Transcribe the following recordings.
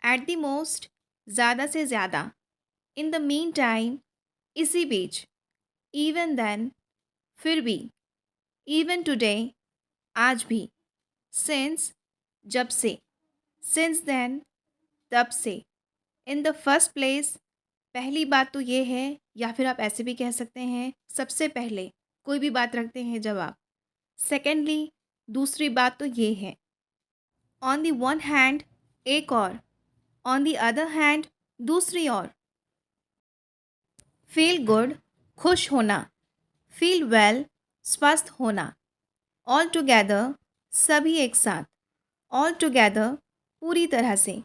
At the most, ज़्यादा से ज़्यादा। इन द मीन टाइम, इसी बीच। इवन देन, फिर भी। इवन टुडे, आज भी। सिंस, जब से। सिंस देन, तब से। इन द फर्स्ट प्लेस, पहली बात तो ये है, या फिर आप ऐसे भी कह सकते हैं सबसे पहले कोई भी बात रखते हैं जब आप। सेकेंडली, दूसरी बात तो ये है। ऑन दी वन हैंड, एक और। ऑन दी अदर हैंड, दूसरी ओर। फील गुड, खुश होना। फील वेल, स्वस्थ होना। ऑल टुगेदर, सभी एक साथ। ऑल टुगेदर, पूरी तरह से।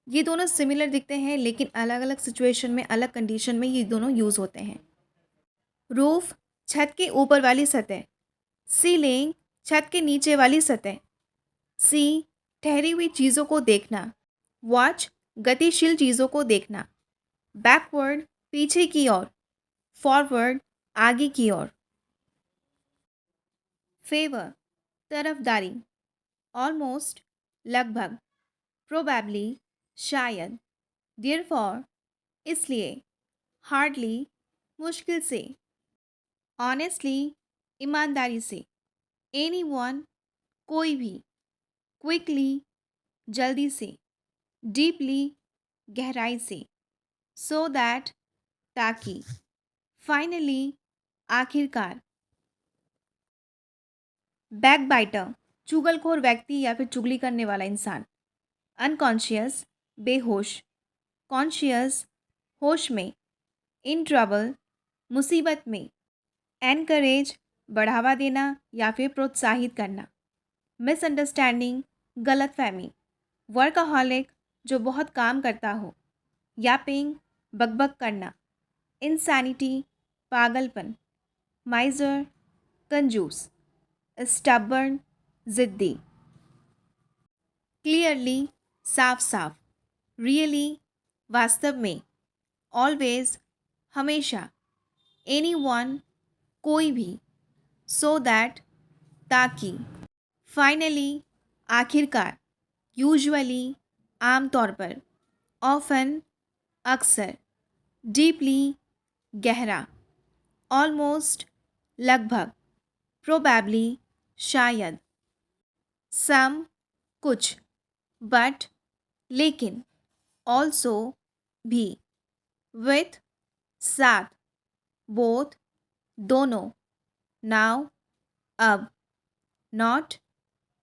ये दोनों सिमिलर दिखते हैं लेकिन अलग अलग सिचुएशन में, अलग कंडीशन में ये दोनों यूज़ होते हैं। रूफ, छत के ऊपर वाली सतह। सीलिंग, छत के नीचे वाली सतह। सी, ठहरी हुई चीज़ों को देखना। वॉच, गतिशील चीज़ों को देखना। बैकवर्ड, पीछे की ओर। फॉरवर्ड, आगे की ओर। फेवर, तरफदारी। ऑलमोस्ट, लगभग। प्रोबेबली, शायद। देयरफॉर, इसलिए। हार्डली, मुश्किल से। ऑनेस्टली, ईमानदारी से। एनीवन, कोई भी। क्विकली, जल्दी से। डीपली, गहराई से। सो दैट, ताकि। फाइनली, आखिरकार। बैकबाइटर, चुगलखोर व्यक्ति या फिर चुगली करने वाला इंसान। अनकॉन्शियस, बेहोश। कॉन्शियस, होश में। इन ट्रबल, मुसीबत में। एनकरेज, बढ़ावा देना या फिर प्रोत्साहित करना। मिसअंडरस्टैंडिंग, गलतफहमी। वर्कaholic, जो बहुत काम करता हो। यापिंग, बकबक करना। इंसैनिटी, पागलपन। माइजर, कंजूस। स्टबर्न, ज़िद्दी। क्लियरली, साफ साफ। रियली, वास्तव में। ऑलवेज, हमेशा। एनीवन, कोई भी। सो दैट, ताकि। फाइनली, आखिरकार। यूजुअली, आमतौर पर। ऑफन, अक्सर। डीपली, गहरा। ऑलमोस्ट, लगभग। प्रोबेबली, शायद। सम, कुछ। बट, लेकिन। ऑल्सो, भी। विथ, साथ। बोथ, दोनों। नाउ, अब। नॉट,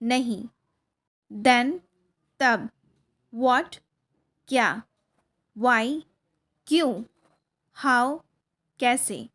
नहीं। देन, तब। व्हाट, क्या। वाई, क्यों। हाउ, कैसे।